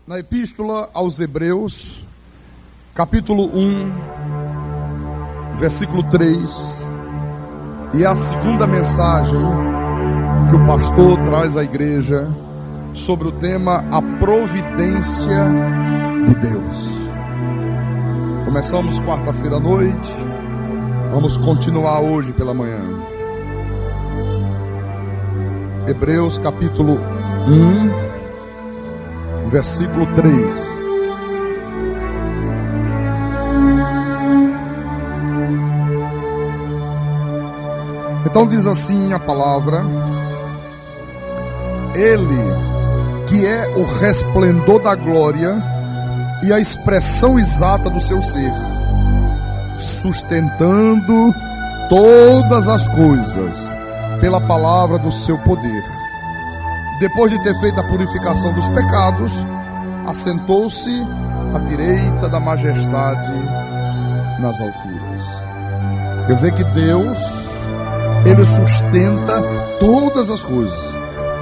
Na Epístola aos Hebreus, capítulo 1, versículo 3, e é a segunda mensagem que o pastor traz à igreja sobre o tema a providência de Deus. Começamos quarta-feira à noite, vamos continuar hoje pela manhã. Hebreus capítulo 1, versículo 3. Então diz assim a palavra: Ele que é o resplendor da glória e a expressão exata do seu ser, sustentando todas as coisas pela palavra do seu poder, depois de ter feito a purificação dos pecados, assentou-se à direita da majestade nas alturas. Quer dizer que Deus, Ele sustenta todas as coisas.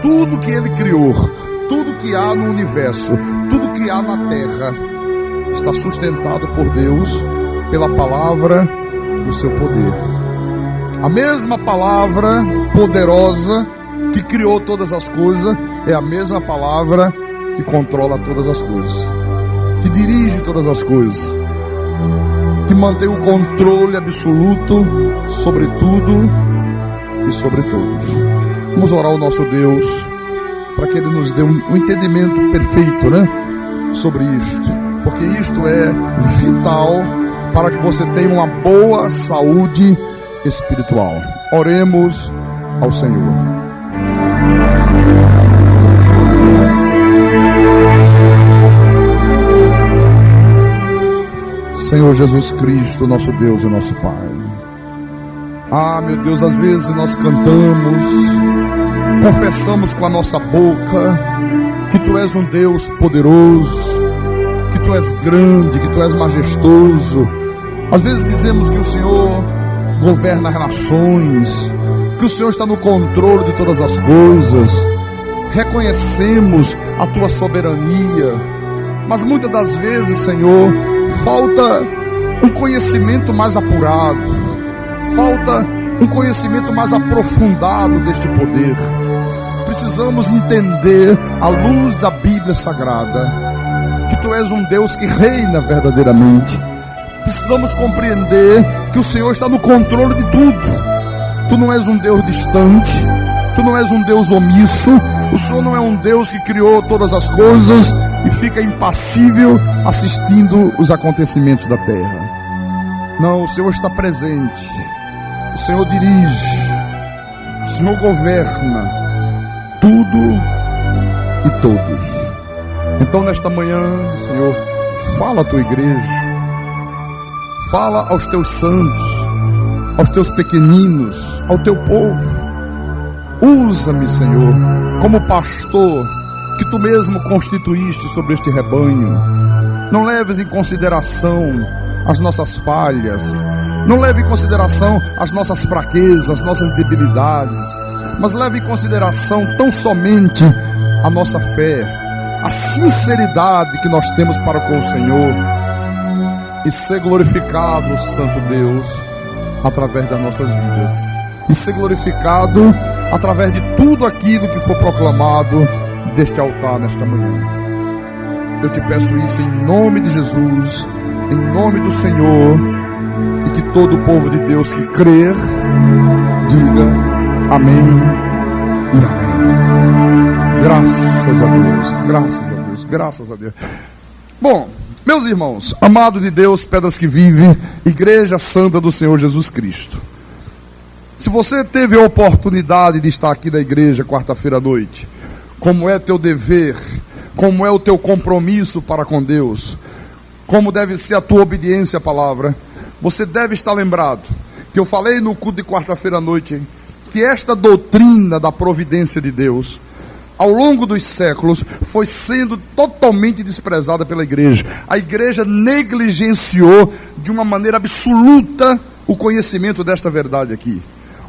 Tudo que Ele criou, tudo que há no universo, tudo que há na terra, está sustentado por Deus pela palavra do seu poder. A mesma palavra poderosa que criou todas as coisas é a mesma palavra que controla todas as coisas, que dirige todas as coisas, que mantém o controle absoluto sobre tudo e sobre todos. Vamos orar ao nosso Deus para que Ele nos dê um entendimento perfeito, sobre isto, porque isto é vital para que você tenha uma boa saúde espiritual. Oremos ao Senhor. Senhor Jesus Cristo, nosso Deus e nosso Pai. Meu Deus, às vezes nós cantamos, confessamos com a nossa boca que Tu és um Deus poderoso, que Tu és grande, que Tu és majestoso. Às vezes dizemos que o Senhor governa as nações, que o Senhor está no controle de todas as coisas. Reconhecemos a Tua soberania, mas muitas das vezes, Senhor, falta um conhecimento mais apurado, falta um conhecimento mais aprofundado deste poder. Precisamos entender, à luz da Bíblia Sagrada, que Tu és um Deus que reina verdadeiramente. Precisamos compreender que o Senhor está no controle de tudo. Tu não és um Deus distante, Tu não és um Deus omisso. O Senhor não é um Deus que criou todas as coisas e fica impassível assistindo os acontecimentos da terra. Não, o Senhor está presente, o Senhor dirige, o Senhor governa tudo e todos. Então nesta manhã, Senhor, fala à Tua igreja, fala aos Teus santos, aos Teus pequeninos, ao Teu povo. Usa-me, Senhor, como pastor que Tu mesmo constituíste sobre este rebanho. Não leves em consideração as nossas falhas, não leve em consideração as nossas fraquezas, as nossas debilidades, mas leve em consideração tão somente a nossa fé, a sinceridade que nós temos para com o Senhor, e ser glorificado, Santo Deus, através das nossas vidas, e ser glorificado através de tudo aquilo que for proclamado deste altar nesta manhã. Eu te peço isso em nome de Jesus, em nome do Senhor, e que todo o povo de Deus que crer, diga amém e amém. Graças a Deus, graças a Deus, graças a Deus. Bom, meus irmãos, amado de Deus, pedras que vivem, Igreja Santa do Senhor Jesus Cristo. Se você teve a oportunidade de estar aqui na igreja quarta-feira à noite, como é teu dever, como é o teu compromisso para com Deus, como deve ser a tua obediência à palavra, você deve estar lembrado que eu falei no culto de quarta-feira à noite que esta doutrina da providência de Deus, ao longo dos séculos, foi sendo totalmente desprezada pela igreja. A igreja negligenciou de uma maneira absoluta o conhecimento desta verdade aqui.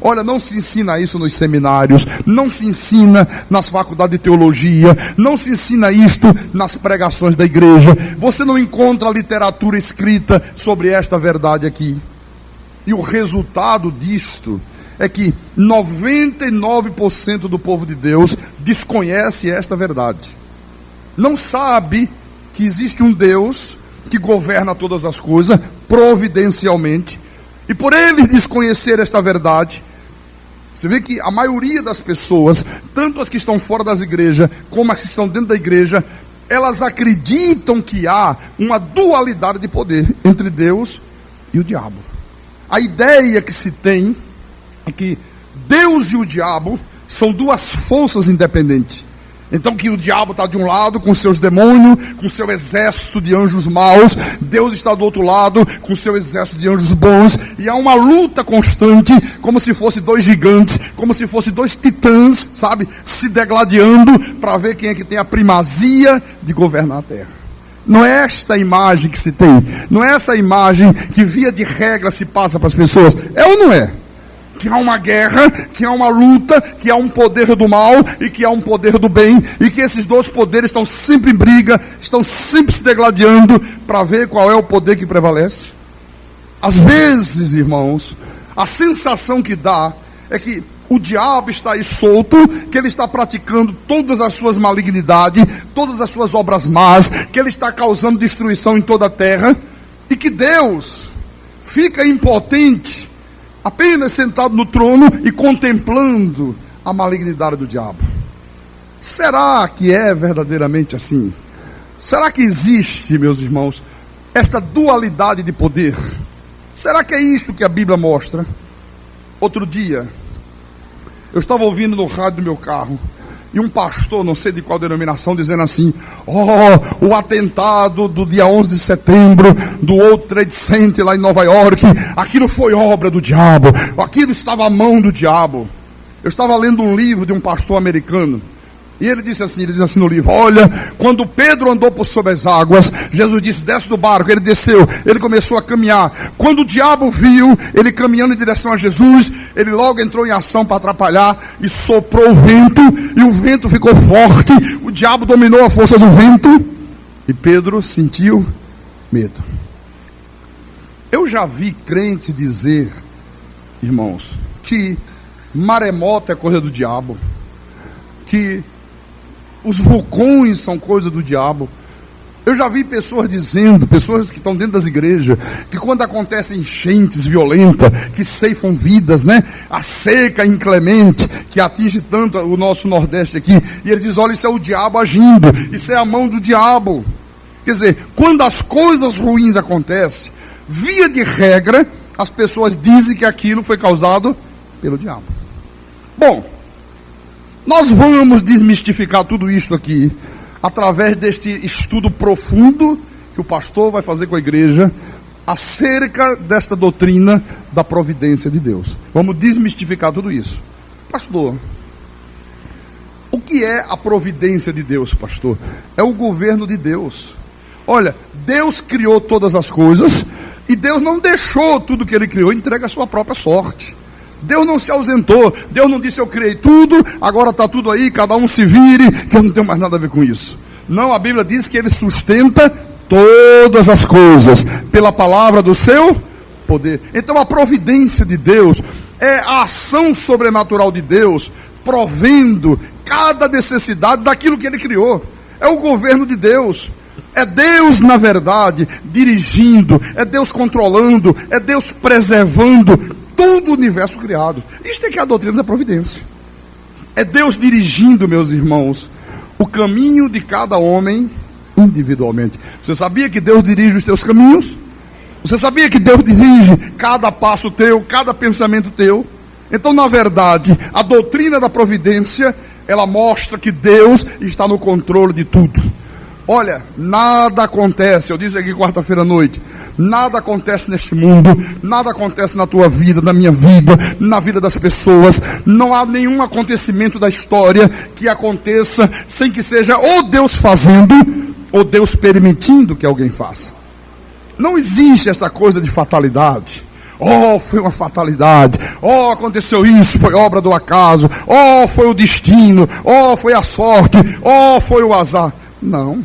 Olha, não se ensina isso nos seminários, não se ensina nas faculdades de teologia, não se ensina isto nas pregações da igreja. Você não encontra literatura escrita sobre esta verdade aqui. E o resultado disto é que 99% do povo de Deus desconhece esta verdade. Não sabe que existe um Deus que governa todas as coisas providencialmente. E por eles desconhecer esta verdade, você vê que a maioria das pessoas, tanto as que estão fora das igrejas, como as que estão dentro da igreja, elas acreditam que há uma dualidade de poder entre Deus e o diabo. A ideia que se tem é que Deus e o diabo são duas forças independentes. Então que o diabo está de um lado com seus demônios, com seu exército de anjos maus, Deus está do outro lado com seu exército de anjos bons, e há uma luta constante, como se fosse dois gigantes, como se fosse dois titãs, sabe, se degladiando para ver quem é que tem a primazia de governar a terra. Não é esta a imagem que se tem, não é essa a imagem que via de regra se passa para as pessoas, é ou não é? Que há uma guerra, que há uma luta, que há um poder do mal e que há um poder do bem, e que esses dois poderes estão sempre em briga, estão sempre se degladiando para ver qual é o poder que prevalece. Às vezes, irmãos, a sensação que dá é que o diabo está aí solto, que ele está praticando todas as suas malignidades, todas as suas obras más, que ele está causando destruição em toda a terra, e que Deus fica impotente, apenas sentado no trono e contemplando a malignidade do diabo. Será que é verdadeiramente assim? Será que existe, meus irmãos, esta dualidade de poder? Será que é isto que a Bíblia mostra? Outro dia, eu estava ouvindo no rádio do meu carro, e um pastor, não sei de qual denominação, dizendo assim: o atentado do dia 11 de setembro, do World Trade Center lá em Nova York, aquilo foi obra do diabo, aquilo estava à mão do diabo. Eu estava lendo um livro de um pastor americano, e ele diz assim no livro: olha, quando Pedro andou por sobre as águas, Jesus disse: desce do barco. Ele desceu, ele começou a caminhar. Quando o diabo viu ele caminhando em direção a Jesus, ele logo entrou em ação para atrapalhar e soprou o vento, e o vento ficou forte, o diabo dominou a força do vento, e Pedro sentiu medo. Eu já vi crentes dizer, irmãos, que maremoto é coisa do diabo, que os vulcões são coisa do diabo. Eu já vi pessoas dizendo, pessoas que estão dentro das igrejas, que quando acontecem enchentes violentas, que ceifam vidas, né? A seca inclemente, que atinge tanto o nosso Nordeste aqui, e ele diz: olha, isso é o diabo agindo, isso é a mão do diabo. Quer dizer, quando as coisas ruins acontecem, via de regra, as pessoas dizem que aquilo foi causado pelo diabo. Bom, nós vamos desmistificar tudo isto aqui através deste estudo profundo que o pastor vai fazer com a igreja acerca desta doutrina da providência de Deus. Vamos desmistificar tudo isso. Pastor, o que é a providência de Deus, pastor? É o governo de Deus. Olha, Deus criou todas as coisas e Deus não deixou tudo que ele criou entregue à sua própria sorte. Deus não se ausentou, Deus não disse: eu criei tudo, agora está tudo aí, cada um se vire, que eu não tenho mais nada a ver com isso. Não, a Bíblia diz que ele sustenta todas as coisas pela palavra do seu poder. Então a providência de Deus é a ação sobrenatural de Deus, provendo cada necessidade daquilo que ele criou. É o governo de Deus. É Deus, na verdade, dirigindo, é Deus controlando, é Deus preservando todo o universo criado. Isto é que é a doutrina da providência. É Deus dirigindo, meus irmãos, o caminho de cada homem individualmente. Você sabia que Deus dirige os teus caminhos? Você sabia que Deus dirige cada passo teu, cada pensamento teu? Então, na verdade, a doutrina da providência, ela mostra que Deus está no controle de tudo. Olha, nada acontece, eu disse aqui quarta-feira à noite, nada acontece neste mundo, nada acontece na tua vida, na minha vida, na vida das pessoas. Não há nenhum acontecimento da história que aconteça sem que seja ou Deus fazendo, ou Deus permitindo que alguém faça. Não existe esta coisa de fatalidade. Oh, foi uma fatalidade. Oh, aconteceu isso, foi obra do acaso. Oh, foi o destino. Oh, foi a sorte. Oh, foi o azar. Não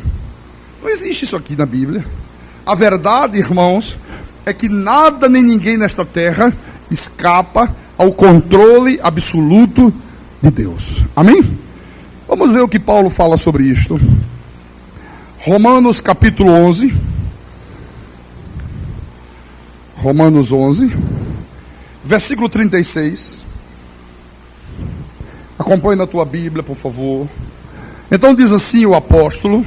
existe isso aqui na Bíblia. A verdade, irmãos, é que nada nem ninguém nesta terra escapa ao controle absoluto de Deus. Amém? Vamos ver o que Paulo fala sobre isto. Romanos capítulo 11. Romanos 11, versículo 36. Acompanhe na tua Bíblia, por favor. Então diz assim o apóstolo: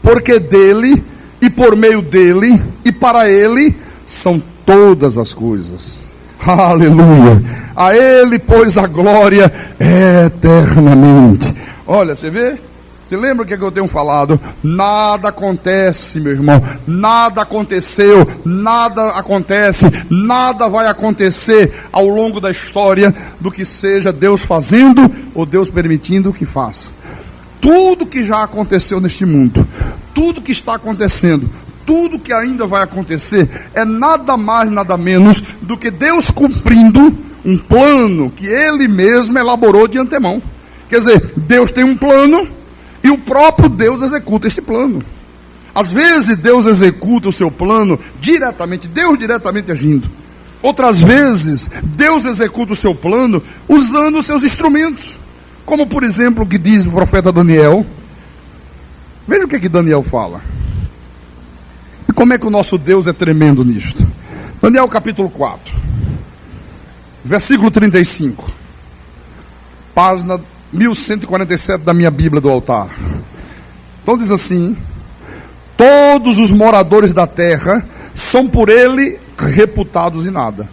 porque dele, e por meio dele, e para ele, são todas as coisas. Aleluia! A ele, pois, a glória eternamente. Olha, você vê? Você lembra o que eu tenho falado? Nada acontece, meu irmão. Nada aconteceu, nada acontece, nada vai acontecer ao longo da história do que seja Deus fazendo ou Deus permitindo que faça. Tudo que já aconteceu neste mundo, tudo que está acontecendo, tudo que ainda vai acontecer, é nada mais, nada menos do que Deus cumprindo um plano que Ele mesmo elaborou de antemão. Quer dizer, Deus tem um plano e o próprio Deus executa este plano. Às vezes Deus executa o seu plano diretamente, Deus diretamente agindo. Outras vezes Deus executa o seu plano usando os seus instrumentos. Como por exemplo o que diz o profeta Daniel. Veja o que Daniel fala. E como é que o nosso Deus é tremendo nisto. Daniel capítulo 4, versículo 35. Página 1147 da minha Bíblia do altar. Então diz assim: todos os moradores da terra são por ele reputados em nada,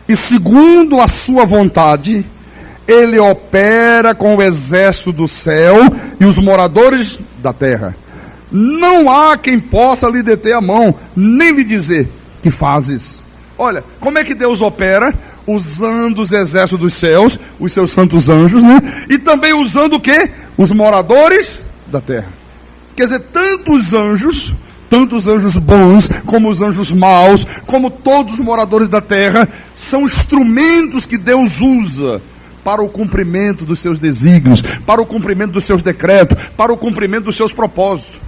e segundo a sua vontade ele opera com o exército do céu e os moradores da terra. Não há quem possa lhe deter a mão, nem lhe dizer: que fazes? Olha, como é que Deus opera? Usando os exércitos dos céus, os seus santos anjos, né? E também usando o quê? Os moradores da terra. Quer dizer, tanto os anjos bons, como os anjos maus, como todos os moradores da terra, são instrumentos que Deus usa para o cumprimento dos seus desígnios, para o cumprimento dos seus decretos, para o cumprimento dos seus propósitos.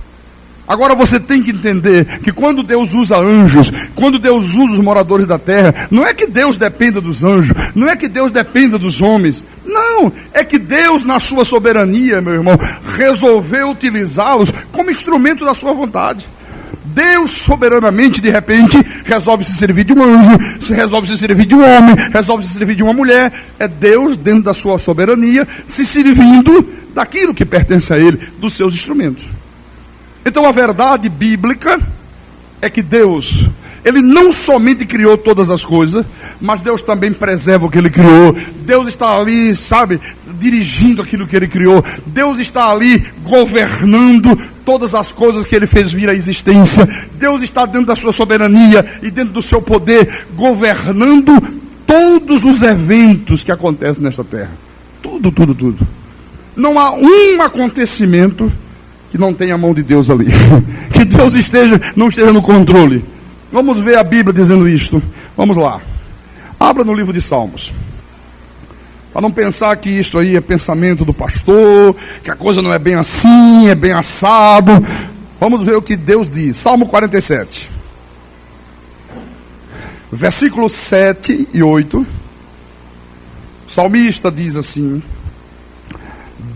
Agora você tem que entender que quando Deus usa anjos, quando Deus usa os moradores da terra, não é que Deus dependa dos anjos, não é que Deus dependa dos homens, não, é que Deus na sua soberania, meu irmão, resolveu utilizá-los como instrumento da sua vontade. Deus soberanamente, de repente, resolve se servir de um anjo, resolve se servir de um homem, resolve se servir de uma mulher. É Deus, dentro da sua soberania, se servindo daquilo que pertence a Ele, dos seus instrumentos. Então a verdade bíblica é que Deus, Ele não somente criou todas as coisas, mas Deus também preserva o que Ele criou. Deus está ali, sabe, dirigindo aquilo que Ele criou. Deus está ali governando todas as coisas que Ele fez vir à existência. Deus está dentro da sua soberania e dentro do seu poder, governando todos os eventos que acontecem nesta terra. Tudo. Não há um acontecimento que não tenha a mão de Deus ali. Que Deus não esteja no controle. Vamos ver a Bíblia dizendo isto. Vamos lá. Abra no livro de Salmos. Para não pensar que isto aí é pensamento do pastor, que a coisa não é bem assim, é bem assado. Vamos ver o que Deus diz. Salmo 47. Versículos 7 e 8. O salmista diz assim: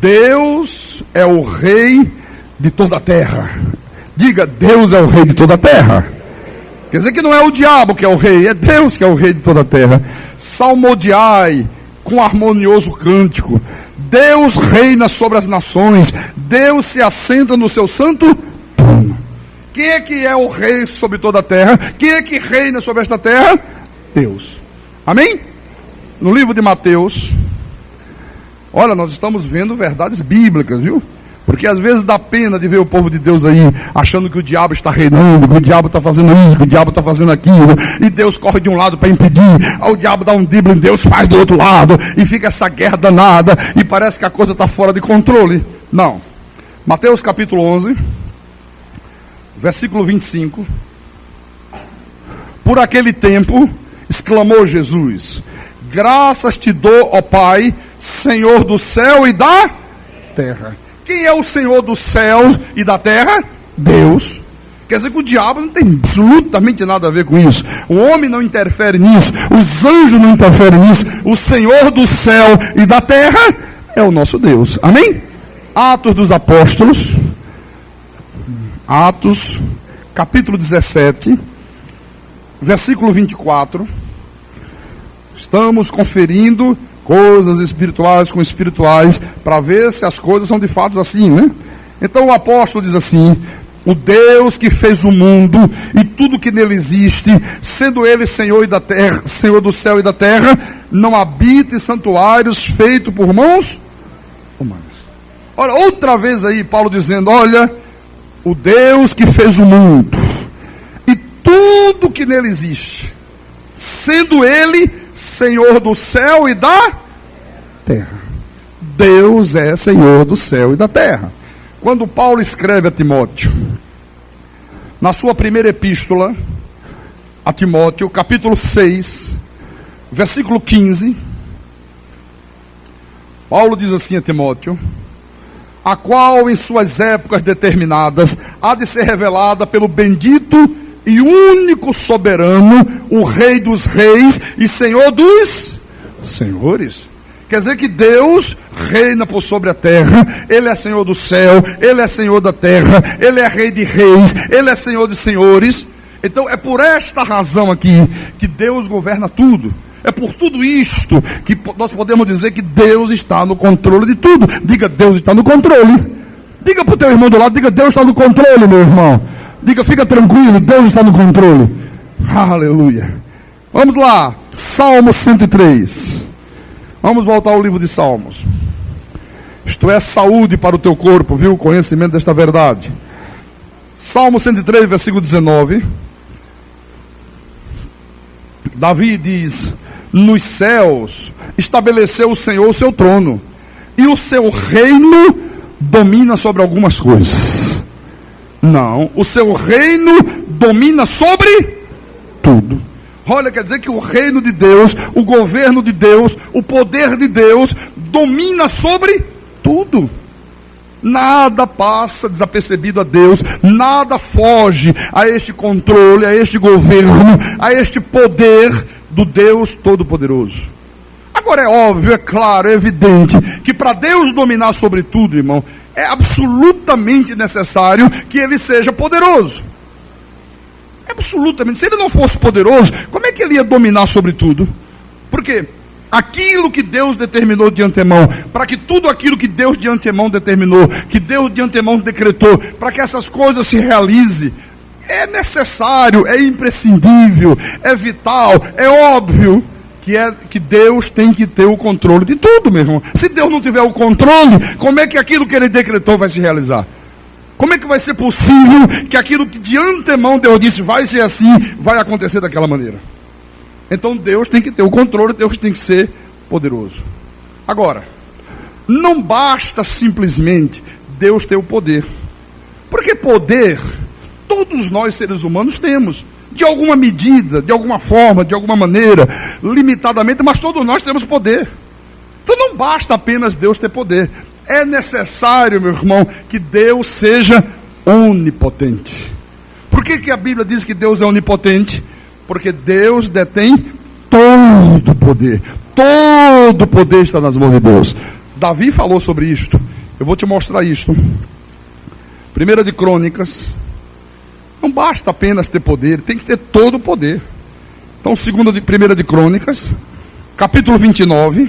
Deus é o rei de toda a terra. Diga, Deus é o rei de toda a terra. Quer dizer que não é o diabo que é o rei, é Deus que é o rei de toda a terra. Salmodiai com harmonioso cântico. Deus reina sobre as nações. Deus se assenta no seu santo trono. Quem é o rei sobre toda a terra? Quem é que reina sobre esta terra? Deus. Amém? No livro de Mateus, olha, nós estamos vendo verdades bíblicas, viu? Porque às vezes dá pena de ver o povo de Deus aí achando que o diabo está reinando, que o diabo está fazendo isso, que o diabo está fazendo aquilo, e Deus corre de um lado para impedir, aí o diabo dá um drible em Deus, faz do outro lado, e fica essa guerra danada, e parece que a coisa está fora de controle. Não. Mateus capítulo 11, versículo 25. Por aquele tempo exclamou Jesus. Graças te dou, ó Pai, Senhor do céu e da terra. Quem é o Senhor dos céus e da terra? Deus. Quer dizer que o diabo não tem absolutamente nada a ver com isso. O homem não interfere nisso. Os anjos não interferem nisso. O Senhor do céu e da terra é o nosso Deus. Amém? Atos dos Apóstolos. Atos, capítulo 17, versículo 24. Estamos conferindo coisas espirituais com espirituais para ver se as coisas são de fato assim, né? Então o apóstolo diz assim: o Deus que fez o mundo e tudo que nele existe, sendo ele Senhor da terra, Senhor do céu e da terra, não habita em santuários feitos por mãos humanas. Olha, outra vez aí Paulo dizendo: olha, o Deus que fez o mundo e tudo que nele existe, sendo ele Senhor do céu e da terra. Deus é Senhor do céu e da terra. Quando Paulo escreve a Timóteo, na sua primeira epístola a Timóteo, capítulo 6, versículo 15, Paulo diz assim a Timóteo: a qual em suas épocas determinadas há de ser revelada pelo bendito e único soberano, o Rei dos reis e Senhor dos senhores. Quer dizer que Deus reina por sobre a terra. Ele é Senhor do céu, Ele é Senhor da terra, Ele é Rei de reis, Ele é Senhor de senhores. Então é por esta razão aqui que Deus governa tudo. É por tudo isto que nós podemos dizer que Deus está no controle de tudo. Diga: Deus está no controle. Diga para o teu irmão do lado: diga, Deus está no controle, meu irmão. Diga: fica tranquilo, Deus está no controle. Aleluia. Vamos lá, Salmo 103. Vamos voltar ao livro de Salmos. Isto é saúde para o teu corpo, viu? O conhecimento desta verdade. Salmo 103, versículo 19. Davi diz: nos céus estabeleceu o Senhor o seu trono, e o seu reino domina sobre algumas coisas. Não, o seu reino domina sobre tudo. Olha, quer dizer que o reino de Deus, o governo de Deus, o poder de Deus domina sobre tudo. Nada passa desapercebido a Deus, nada foge a este controle, a este governo, a este poder do Deus Todo-Poderoso. Agora é óbvio, é claro, é evidente que para Deus dominar sobre tudo, irmão, é absolutamente necessário que Ele seja poderoso. Absolutamente. Se Ele não fosse poderoso, como é que Ele ia dominar sobre tudo? Porque aquilo que Deus determinou de antemão, para que tudo aquilo que Deus de antemão determinou, que Deus de antemão decretou, para que essas coisas se realizem, é necessário, é imprescindível, é vital, é óbvio que Deus tem que ter o controle de tudo, meu irmão. Se Deus não tiver o controle, como é que aquilo que Ele decretou vai se realizar? Como é que vai ser possível que aquilo que de antemão Deus disse vai ser assim, vai acontecer daquela maneira? Então Deus tem que ter o controle, Deus tem que ser poderoso. Agora, não basta simplesmente Deus ter o poder. Porque poder, todos nós seres humanos temos. De alguma medida, de alguma forma, de alguma maneira, limitadamente, mas todos nós temos poder. Então não basta apenas Deus ter poder. É necessário, meu irmão, que Deus seja onipotente. Por que a Bíblia diz que Deus é onipotente? Porque Deus detém todo o poder. Todo o poder está nas mãos de Deus. Davi falou sobre isto. Eu vou te mostrar isto. 1 de Crônicas. Não basta apenas ter poder, tem que ter todo o poder. Então, 1 de Crônicas, capítulo 29.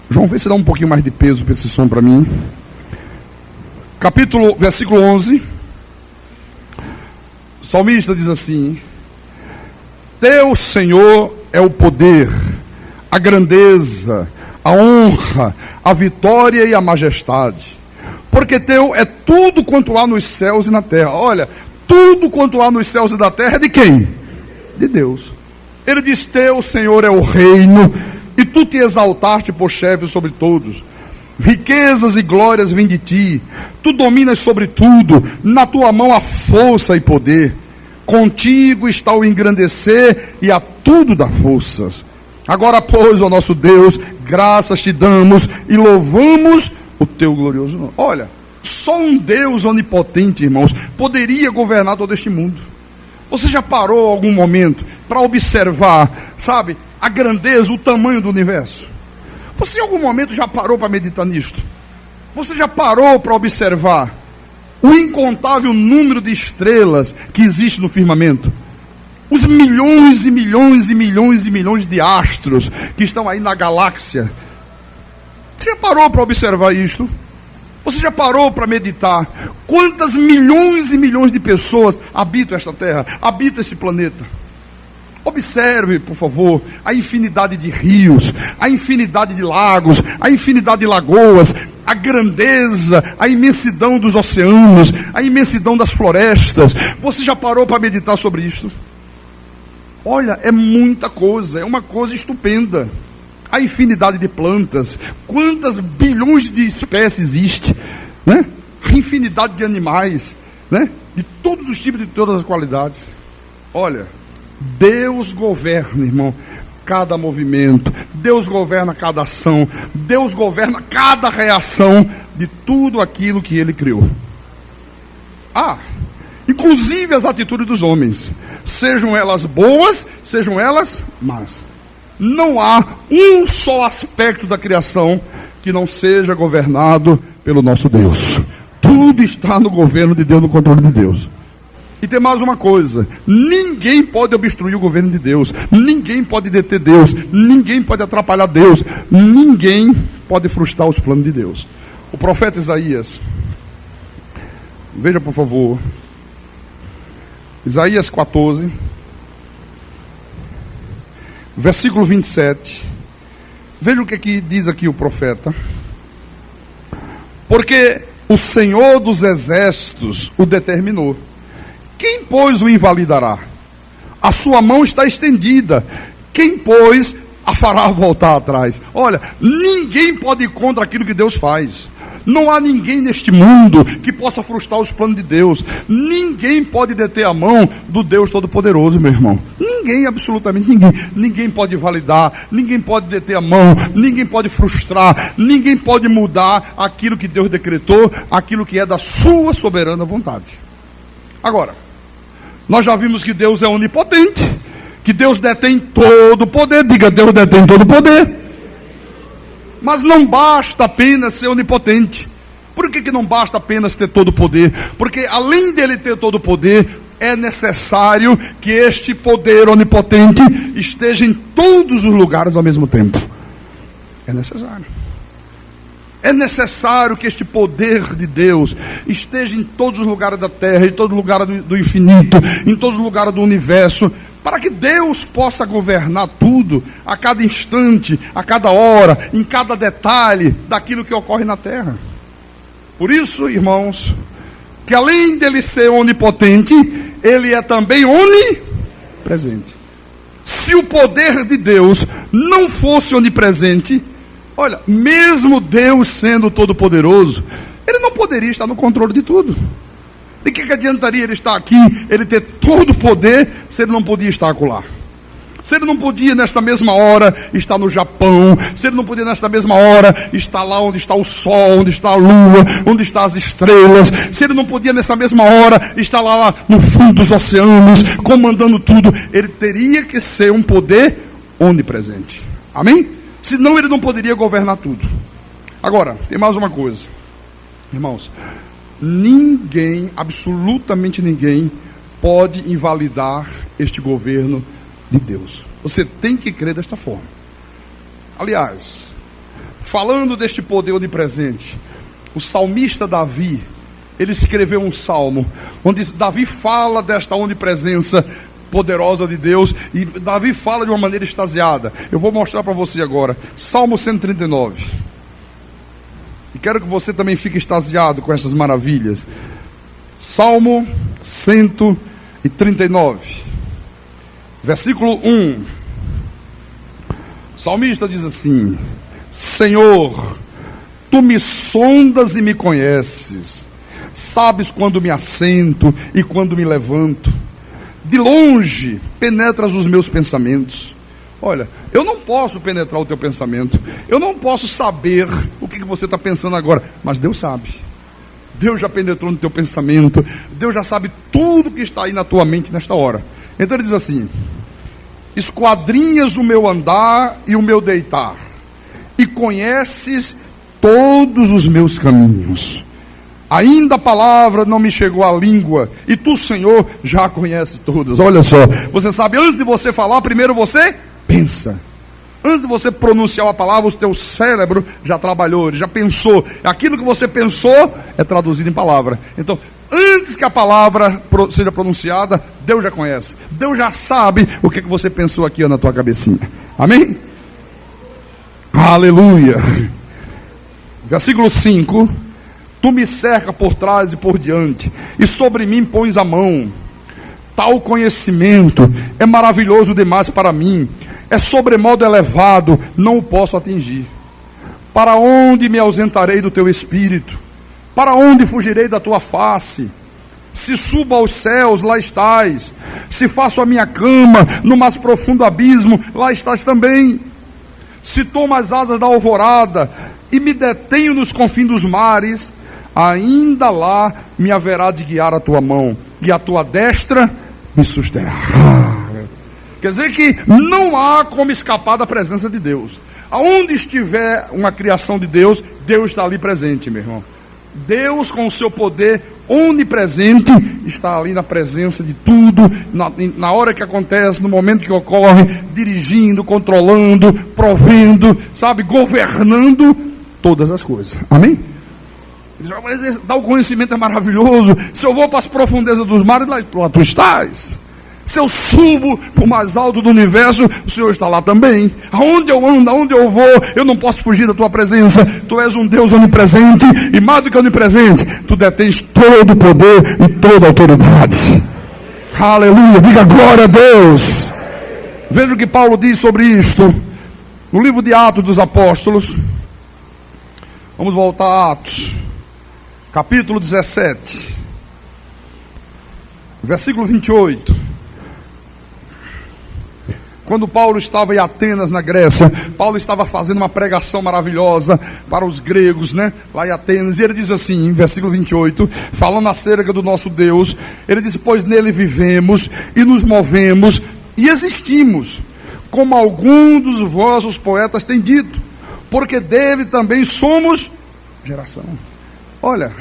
João, vê se dá um pouquinho mais de peso para esse som para mim. Versículo 11. O salmista diz assim: teu, Senhor, é o poder, a grandeza, a honra, a vitória e a majestade. Porque teu é tudo quanto há nos céus e na terra. Olha, tudo quanto há nos céus e na terra é de quem? De Deus. Ele diz: teu, Senhor, é o reino, e tu te exaltaste por chefe sobre todos. Riquezas e glórias vêm de ti. Tu dominas sobre tudo. Na tua mão há força e poder. contigo está o engrandecer e a tudo dar forças. Agora, pois, ó nosso Deus, graças te damos e louvamos o teu glorioso nome. Olha, só um Deus onipotente, irmãos, poderia governar todo este mundo. Você já parou algum momento para observar, sabe, a grandeza, o tamanho do universo? Você em algum momento já parou para meditar nisto? Você já parou para observar o incontável número de estrelas que existe no firmamento? Os milhões e milhões e milhões e milhões de astros que estão aí na galáxia. Você já parou para observar isto? Você já parou para meditar quantas milhões e milhões de pessoas habitam esta terra, habitam esse planeta? Observe, por favor, a infinidade de rios, a infinidade de lagos, a infinidade de lagoas, a grandeza, a imensidão dos oceanos, a imensidão das florestas. Você já parou para meditar sobre isso? Olha, é muita coisa, é uma coisa estupenda. A infinidade de plantas, quantas bilhões de espécies existe, né? A infinidade de animais, né? De todos os tipos, de todas as qualidades. Olha, Deus governa, irmão, cada movimento. Deus governa cada ação. Deus governa cada reação de tudo aquilo que Ele criou. Inclusive as atitudes dos homens, sejam elas boas, sejam elas más. Não há um só aspecto da criação que não seja governado pelo nosso Deus. Tudo está no governo de Deus, no controle de Deus. E tem mais uma coisa: ninguém pode obstruir o governo de Deus, ninguém pode deter Deus, ninguém pode atrapalhar Deus, ninguém pode frustrar os planos de Deus. O profeta Isaías, veja por favor, Isaías 14, versículo 27. Veja o que diz aqui o profeta. Porque o Senhor dos exércitos o determinou. Quem, pois, o invalidará? A sua mão está estendida. Quem, pois, a fará voltar atrás? Olha, ninguém pode ir contra aquilo que Deus faz. Não há ninguém neste mundo que possa frustrar os planos de Deus. Ninguém pode deter a mão do Deus Todo-Poderoso, meu irmão. Ninguém, absolutamente ninguém. Ninguém pode validar, ninguém pode deter a mão, ninguém pode frustrar, ninguém pode mudar aquilo que Deus decretou, aquilo que é da sua soberana vontade. Agora, nós já vimos que Deus é onipotente, que Deus detém todo o poder. Diga, Deus detém todo o poder. Mas não basta apenas ser onipotente. Por que não basta apenas ter todo o poder? Porque além dele ter todo o poder, é necessário que este poder onipotente esteja em todos os lugares ao mesmo tempo. É necessário. É necessário que este poder de Deus esteja em todos os lugares da terra, em todos os lugares do infinito, em todos os lugares do universo, para que Deus possa governar tudo, a cada instante, a cada hora, em cada detalhe daquilo que ocorre na terra. Por isso, irmãos, que além dele ser onipotente, ele é também onipresente. Se o poder de Deus não fosse onipresente, olha, mesmo Deus sendo todo-poderoso, ele não poderia estar no controle de tudo. De que adiantaria ele estar aqui, ele ter todo o poder, se ele não podia estar acolá? Se ele não podia nesta mesma hora estar no Japão, se ele não podia nesta mesma hora estar lá onde está o sol, onde está a lua, onde estão as estrelas, se ele não podia nessa mesma hora estar lá no fundo dos oceanos, comandando tudo, ele teria que ser um poder onipresente. Amém? Senão ele não poderia governar tudo. Agora, tem mais uma coisa, irmãos. Ninguém, absolutamente ninguém, pode invalidar este governo de Deus. Você tem que crer desta forma. Aliás, falando deste poder onipresente, o salmista Davi, ele escreveu um salmo, onde Davi fala desta onipresença poderosa de Deus, e Davi fala de uma maneira extasiada. Eu vou mostrar para você agora, Salmo 139. E quero que você também fique extasiado com essas maravilhas. Salmo 139, versículo 1. O salmista diz assim: Senhor, tu me sondas e me conheces, sabes quando me assento e quando me levanto. de longe penetras os meus pensamentos. Olha, eu não posso penetrar o teu pensamento, eu não posso saber o que você está pensando agora, mas Deus sabe. Deus já penetrou no teu pensamento, Deus já sabe tudo que está aí na tua mente nesta hora. Então ele diz assim: esquadrinhas o meu andar e o meu deitar, e conheces todos os meus caminhos. Ainda a palavra não me chegou à língua, e tu, Senhor, já a conheces todas. Olha só, você sabe, antes de você falar, primeiro você pensa. Antes de você pronunciar a palavra, o teu cérebro já trabalhou, ele já pensou. Aquilo que você pensou é traduzido em palavra. Então, antes que a palavra seja pronunciada, Deus já conhece. Deus já sabe o que você pensou aqui na tua cabecinha. Amém? Aleluia. Versículo 5. Tu me cerca por trás e por diante, e sobre mim pões a mão. Tal conhecimento é maravilhoso demais para mim, é sobremodo elevado, não o posso atingir. Para onde me ausentarei do teu espírito? Para onde fugirei da tua face? Se subo aos céus, lá estás. Se faço a minha cama no mais profundo abismo, lá estás também. Se tomo as asas da alvorada e me detenho nos confins dos mares, ainda lá me haverá de guiar a tua mão, e a tua destra me susterá. Quer dizer que não há como escapar da presença de Deus. Aonde estiver uma criação de Deus, Deus está ali presente, meu irmão. Deus, com o seu poder onipresente, está ali na presença de tudo, na hora que acontece, no momento que ocorre, dirigindo, controlando, provendo, sabe, governando todas as coisas. Amém? Mas tal conhecimento é maravilhoso. Se eu vou para as profundezas dos mares, lá tu estás. Se eu subo para o mais alto do universo, o Senhor está lá também. Aonde eu ando, aonde eu vou, eu não posso fugir da tua presença. Tu és um Deus onipresente, e mais do que onipresente, tu detens todo o poder e toda a autoridade. Aleluia, diga glória a Deus. Veja o que Paulo diz sobre isto no livro de Atos dos Apóstolos. Vamos voltar a Atos, capítulo 17, versículo 28. Quando Paulo estava em Atenas, na Grécia, Paulo estava fazendo uma pregação maravilhosa para os gregos, né? Lá em Atenas, e ele diz assim, em versículo 28, falando acerca do nosso Deus, ele diz: pois nele vivemos e nos movemos e existimos, como algum dos vossos poetas tem dito, porque dele também somos geração. Olha,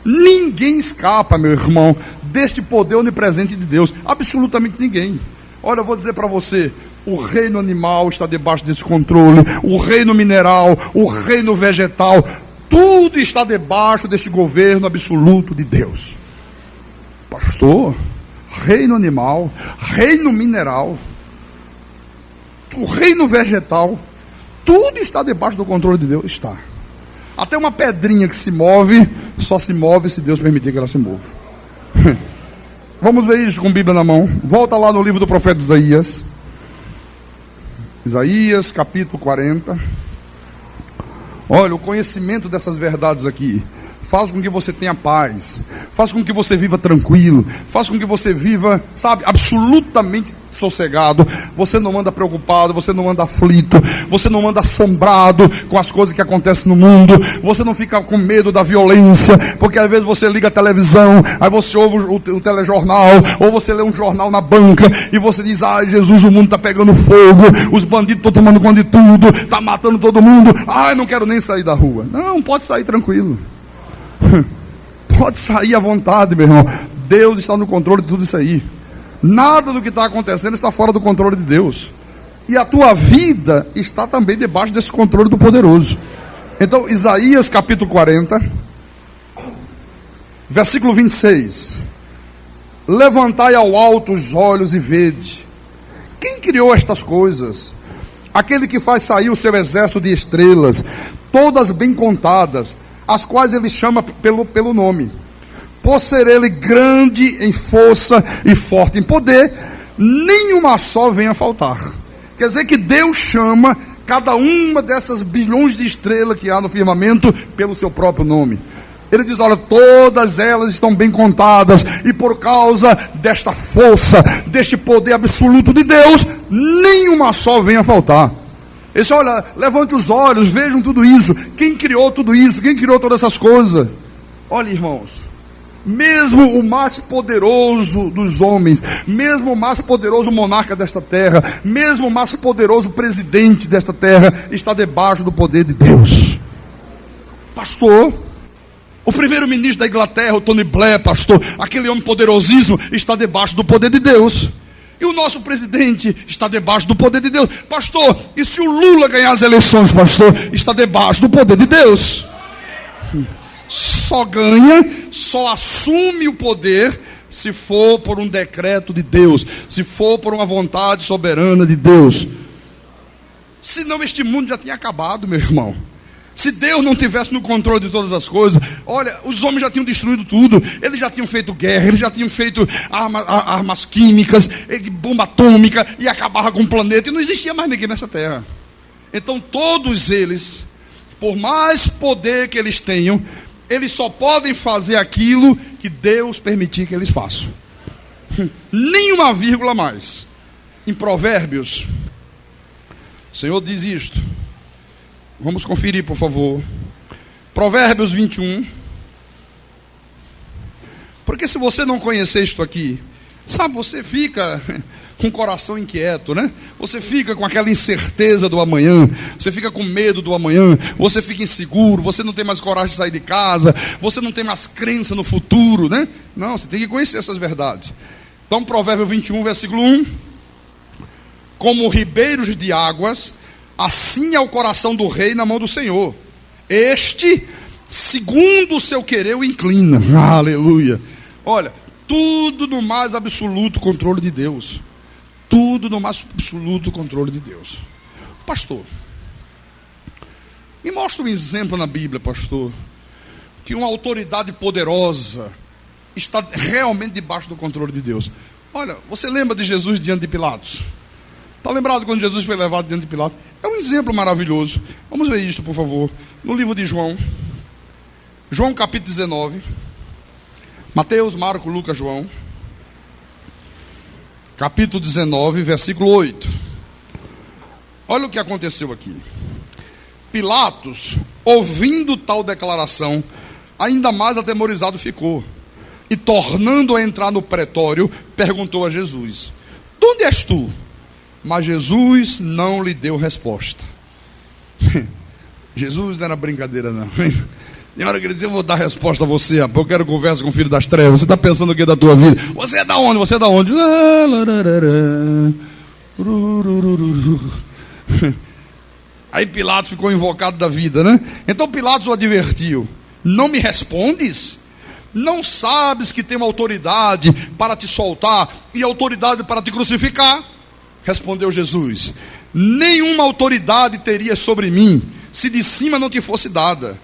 ninguém escapa, meu irmão, deste poder onipresente de Deus, absolutamente ninguém. Olha, eu vou dizer para você, o reino animal está debaixo desse controle, o reino mineral, o reino vegetal, tudo está debaixo desse governo absoluto de Deus. Pastor, reino animal, reino mineral, o reino vegetal, tudo está debaixo do controle de Deus. Está. Até uma pedrinha que se move, só se move se Deus permitir que ela se mova. Vamos ver isso com a Bíblia na mão. Volta lá no livro do profeta Isaías. Isaías, capítulo 40. Olha, o conhecimento dessas verdades aqui faz com que você tenha paz, faz com que você viva tranquilo, faz com que você viva, sabe, absolutamente sossegado. Você não anda preocupado, você não anda aflito, você não anda assombrado com as coisas que acontecem no mundo, você não fica com medo da violência, porque às vezes você liga a televisão, aí você ouve o telejornal, ou você lê um jornal na banca, e você diz: ai Jesus, o mundo está pegando fogo, os bandidos estão tomando conta de tudo, está matando todo mundo, ai não quero nem sair da rua. Não, pode sair tranquilo. Pode sair à vontade, meu irmão. Deus está no controle de tudo isso aí. Nada do que está acontecendo está fora do controle de Deus. E a tua vida está também debaixo desse controle do poderoso. Então, Isaías capítulo 40, versículo 26. Levantai ao alto os olhos e vede. Quem criou estas coisas? Aquele que faz sair o seu exército de estrelas, todas bem contadas, as quais ele chama pelo nome. Por ser ele grande em força e forte em poder, nenhuma só venha a faltar. Quer dizer que Deus chama cada uma dessas bilhões de estrelas que há no firmamento pelo seu próprio nome. Ele diz: olha, todas elas estão bem contadas, e por causa desta força, deste poder absoluto de Deus, nenhuma só venha a faltar. Ele diz: olha, levante os olhos, vejam tudo isso. Quem criou tudo isso? Quem criou todas essas coisas? Olha, irmãos, mesmo o mais poderoso dos homens, mesmo o mais poderoso monarca desta terra, mesmo o mais poderoso presidente desta terra, está debaixo do poder de Deus. Pastor, o primeiro-ministro da Inglaterra, o Tony Blair, pastor, aquele homem poderosíssimo, está debaixo do poder de Deus. E o nosso presidente está debaixo do poder de Deus. Pastor, e se o Lula ganhar as eleições, pastor, está debaixo do poder de Deus. Só ganha, só assume o poder se for por um decreto de Deus, se for por uma vontade soberana de Deus. Senão este mundo já tinha acabado, meu irmão. Se Deus não tivesse no controle de todas as coisas, olha, os homens já tinham destruído tudo. Eles já tinham feito guerra, eles já tinham feito armas químicas, bomba atômica, e acabava com o planeta, e não existia mais ninguém nessa terra. Então todos eles, por mais poder que eles tenham, eles só podem fazer aquilo que Deus permitir que eles façam. Nenhuma vírgula mais. Em Provérbios, o Senhor diz isto. Vamos conferir, por favor. Provérbios 21. Porque se você não conhecer isto aqui, sabe, você fica com o coração inquieto, né? Você fica com aquela incerteza do amanhã, você fica com medo do amanhã, você fica inseguro, você não tem mais coragem de sair de casa, você não tem mais crença no futuro, né? Não, você tem que conhecer essas verdades. Então, Provérbio 21, versículo 1. Como ribeiros de águas, assim é o coração do rei na mão do Senhor. Este, segundo o seu querer, o inclina. Aleluia. Olha, tudo no mais absoluto controle de Deus. Tudo no mais absoluto controle de Deus. Pastor, me mostra um exemplo na Bíblia, pastor, que uma autoridade poderosa está realmente debaixo do controle de Deus. Olha, você lembra de Jesus diante de Pilatos? Está lembrado quando Jesus foi levado diante de Pilatos? É um exemplo maravilhoso. Vamos ver isto, por favor. No livro de João. João capítulo 19. Mateus, Marcos, Lucas, João. Capítulo 19, versículo 8. Olha o que aconteceu aqui. Pilatos, ouvindo tal declaração, ainda mais atemorizado ficou. E tornando a entrar no pretório, perguntou a Jesus: de onde és tu? Mas Jesus não lhe deu resposta. Jesus não era brincadeira, não. Tem hora que ele dizia: eu vou dar resposta a você, rapaz. Eu quero conversa com o filho das trevas. Você está pensando o que da tua vida? Você é da onde? Você é da onde? Aí Pilatos ficou invocado da vida, né? Então Pilatos o advertiu: não me respondes? Não sabes que tenho autoridade para te soltar e autoridade para te crucificar? Respondeu Jesus: nenhuma autoridade teria sobre mim, se de cima não te fosse dada.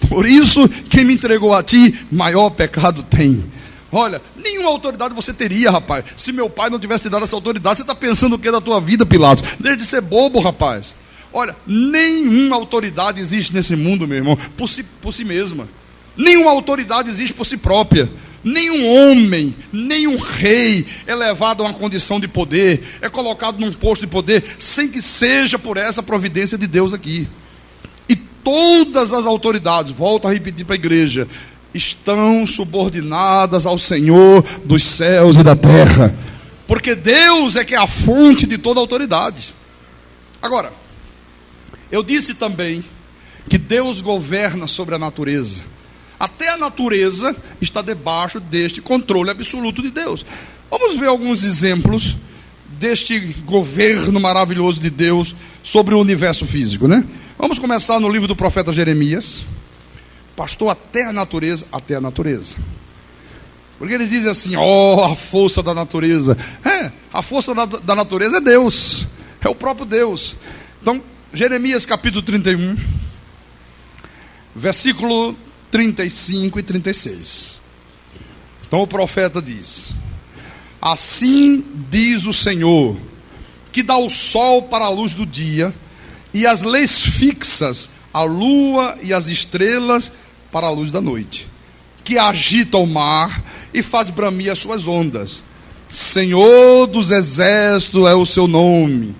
Por isso, quem me entregou a ti, maior pecado tem. Olha, nenhuma autoridade você teria, rapaz, se meu pai não tivesse te dado essa autoridade. Você está pensando o que da tua vida, Pilatos? Deixa de ser bobo, rapaz. Olha, nenhuma autoridade existe nesse mundo, meu irmão, por si mesma. Nenhuma autoridade existe por si própria. Nenhum homem, nenhum rei é levado a uma condição de poder, é colocado num posto de poder, sem que seja por essa providência de Deus aqui. E todas as autoridades, volto a repetir para a igreja, estão subordinadas ao Senhor dos céus e da terra, porque Deus é que é a fonte de toda autoridade. Agora, eu disse também que Deus governa sobre a natureza. Até a natureza está debaixo deste controle absoluto de Deus. Vamos ver alguns exemplos deste governo maravilhoso de Deus sobre o universo físico, né? Vamos começar no livro do profeta Jeremias. Pastor, até a natureza. Porque eles dizem assim: ó, a força da natureza. A força da natureza é Deus, é o próprio Deus. Então, Jeremias capítulo 31, versículo 35 e 36. Então o profeta diz: assim diz o Senhor, que dá o sol para a luz do dia, e as leis fixas, a lua e as estrelas para a luz da noite. que agita o mar e faz bramir as suas ondas. Senhor dos exércitos é o seu nome.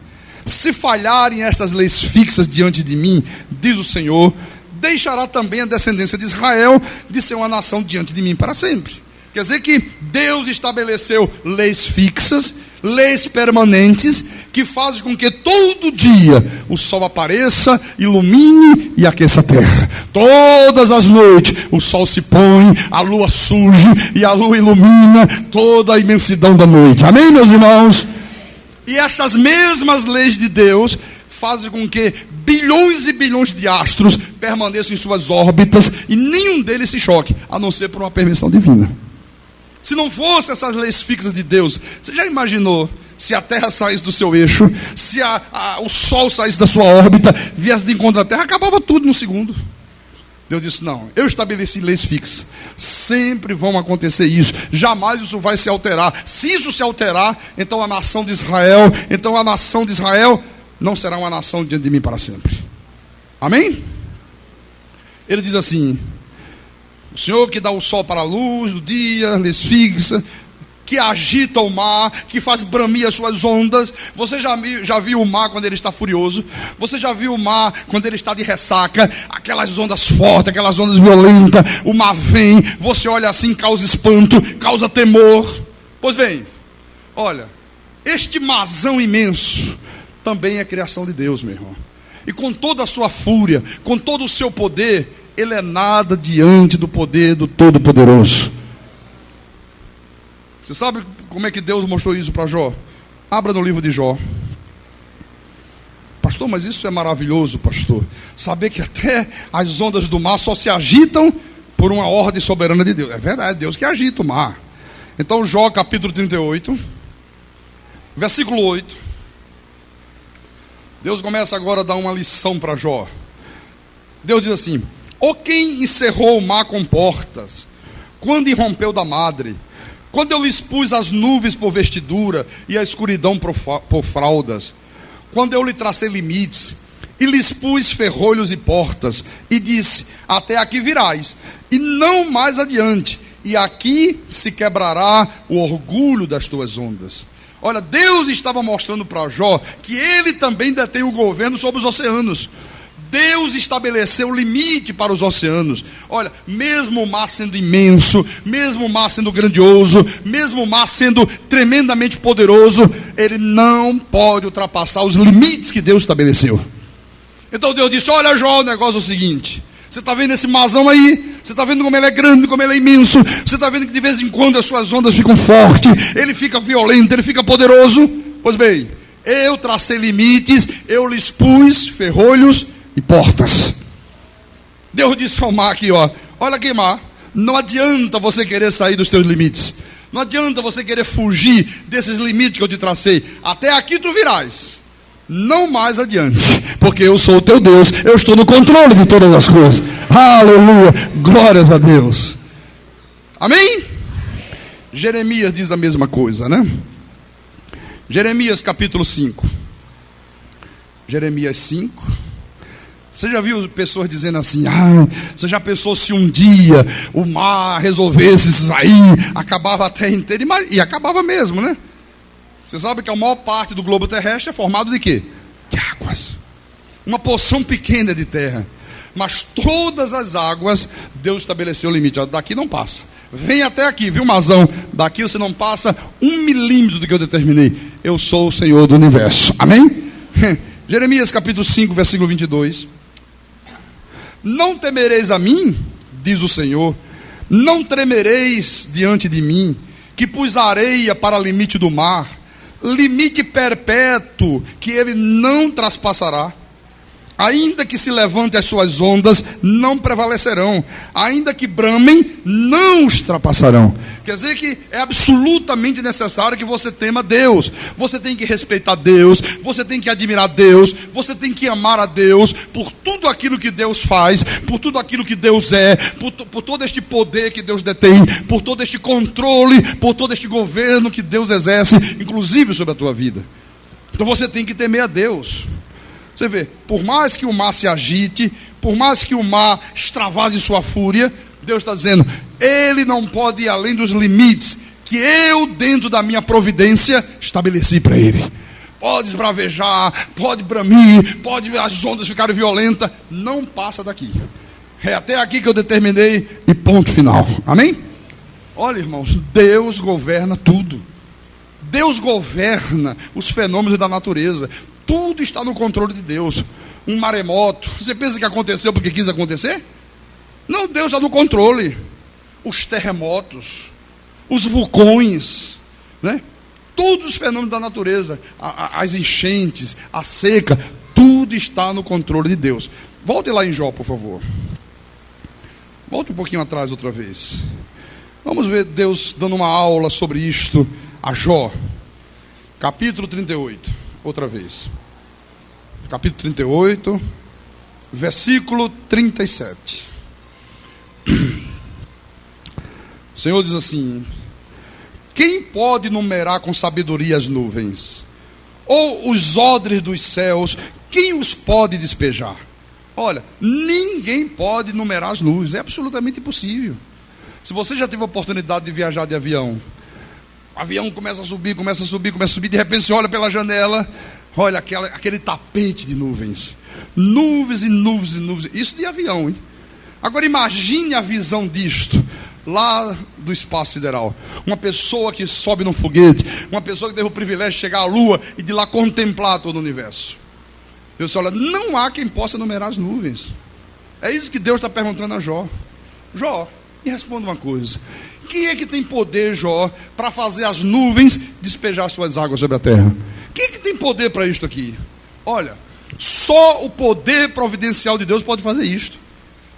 Se falharem estas leis fixas diante de mim, diz o Senhor, deixará também a descendência de Israel de ser uma nação diante de mim para sempre. Quer dizer que Deus estabeleceu leis fixas, leis permanentes, que fazem com que todo dia o sol apareça, ilumine e aqueça a terra. Todas as noites o sol se põe, a lua surge e a lua ilumina toda a imensidão da noite. Amém, meus irmãos? E essas mesmas leis de Deus fazem com que bilhões e bilhões de astros permaneçam em suas órbitas e nenhum deles se choque, a não ser por uma permissão divina. Se não fossem essas leis fixas de Deus, você já imaginou se a terra saísse do seu eixo, se o sol saísse da sua órbita, viesse de encontro à terra, acabava tudo num segundo. Deus disse, não, eu estabeleci leis fixas, sempre vão acontecer isso, jamais isso vai se alterar. Se isso se alterar, então a nação de Israel não será uma nação diante de mim para sempre. Amém? Ele diz assim, o Senhor que dá o sol para a luz do dia, leis fixas, que agita o mar, que faz bramir as suas ondas. Você já viu o mar quando ele está furioso? Você já viu o mar quando ele está de ressaca? Aquelas ondas fortes, aquelas ondas violentas. O mar vem, você olha assim, causa espanto, causa temor. Pois bem, olha, este marzão imenso também é criação de Deus, meu irmão. E com toda a sua fúria, com todo o seu poder, ele é nada diante do poder do Todo-Poderoso. Você sabe como é que Deus mostrou isso para Jó? Abra no livro de Jó. Pastor, mas isso é maravilhoso, pastor. Saber que até as ondas do mar só se agitam por uma ordem soberana de Deus. É verdade, Deus que agita o mar. Então Jó capítulo 38, versículo 8. Deus começa agora a dar uma lição para Jó. Deus diz assim, ou quem encerrou o mar com portas, quando irrompeu da madre, quando eu lhes pus as nuvens por vestidura e a escuridão por fraldas, quando eu lhe tracei limites e lhes pus ferrolhos e portas, e disse, até aqui virás, e não mais adiante, e aqui se quebrará o orgulho das tuas ondas. Olha, Deus estava mostrando para Jó que ele também detém o governo sobre os oceanos. Deus estabeleceu o limite para os oceanos. Olha, mesmo o mar sendo imenso, mesmo o mar sendo grandioso, mesmo o mar sendo tremendamente poderoso, ele não pode ultrapassar os limites que Deus estabeleceu. Então Deus disse, olha Jó, o negócio é o seguinte, você está vendo esse marzão aí? Você está vendo como ele é grande, como ele é imenso? Você está vendo que de vez em quando as suas ondas ficam fortes, ele fica violento, ele fica poderoso? Pois bem, eu tracei limites, eu lhes pus ferrolhos e portas. Deus disse ao mar aqui, ó, olha aqui mar, não adianta você querer sair dos teus limites, não adianta você querer fugir desses limites que eu te tracei, até aqui tu virás, não mais adiante, porque eu sou o teu Deus, eu estou no controle de todas as coisas. Aleluia, glórias a Deus. Amém? Jeremias diz a mesma coisa, né? Jeremias capítulo 5. Jeremias 5. Você já viu pessoas dizendo assim, você já pensou se um dia o mar resolvesse sair, acabava a terra inteira, e acabava mesmo, né? Você sabe que a maior parte do globo terrestre é formado de quê? De águas. Uma porção pequena de terra. Mas todas as águas, Deus estabeleceu o limite. Daqui não passa. Vem até aqui, viu, Mazão? Daqui você não passa 1 milímetro do que eu determinei. Eu sou o Senhor do universo. Amém? Jeremias capítulo 5, versículo 22. Não temereis a mim, diz o Senhor, não tremereis diante de mim, que pus areia para limite do mar, limite perpétuo, que ele não traspassará. Ainda que se levante as suas ondas, não prevalecerão. Ainda que bramem, não os ultrapassarão. Quer dizer que é absolutamente necessário que você tema Deus. Você tem que respeitar Deus, você tem que admirar Deus, você tem que amar a Deus por tudo aquilo que Deus faz, por tudo aquilo que Deus é, por todo este poder que Deus detém, por todo este controle, por todo este governo que Deus exerce, inclusive sobre a tua vida. Então você tem que temer a Deus. Você vê, por mais que o mar se agite, por mais que o mar extravase sua fúria, Deus está dizendo, ele não pode ir além dos limites que eu, dentro da minha providência, estabeleci para ele. Pode esbravejar, pode bramir, pode as ondas ficarem violentas, não passa daqui. É até aqui que eu determinei e ponto final. Amém? Olha, irmãos, Deus governa tudo. Deus governa os fenômenos da natureza. Tudo está no controle de Deus. Um maremoto, você pensa que aconteceu porque quis acontecer? Não, Deus está no controle. Os terremotos, os vulcões, né? Todos os fenômenos da natureza, as enchentes, a seca, tudo está no controle de Deus. Volte lá em Jó, por favor. Volte um pouquinho atrás outra vez. Vamos ver Deus dando uma aula sobre isto a Jó. Capítulo 38, outra vez. Capítulo 38, versículo 37. O Senhor diz assim: quem pode numerar com sabedoria as nuvens? Ou os odres dos céus, quem os pode despejar? Olha, ninguém pode numerar as nuvens, é absolutamente impossível. Se você já teve a oportunidade de viajar de avião, o avião começa a subir, de repente você olha pela janela, olha aquele tapete de nuvens. Nuvens e nuvens e nuvens, isso de avião, hein? Agora imagine a visão disto lá do espaço sideral. Uma pessoa que sobe num foguete, uma pessoa que teve o privilégio de chegar à lua e de lá contemplar todo o universo. Deus disse, olha, não há quem possa numerar as nuvens. É isso que Deus está perguntando a Jó. Jó, me responda uma coisa. Quem é que tem poder, Jó, para fazer as nuvens despejar suas águas sobre a terra? Quem é que tem poder para isto aqui? Olha, só o poder providencial de Deus pode fazer isto.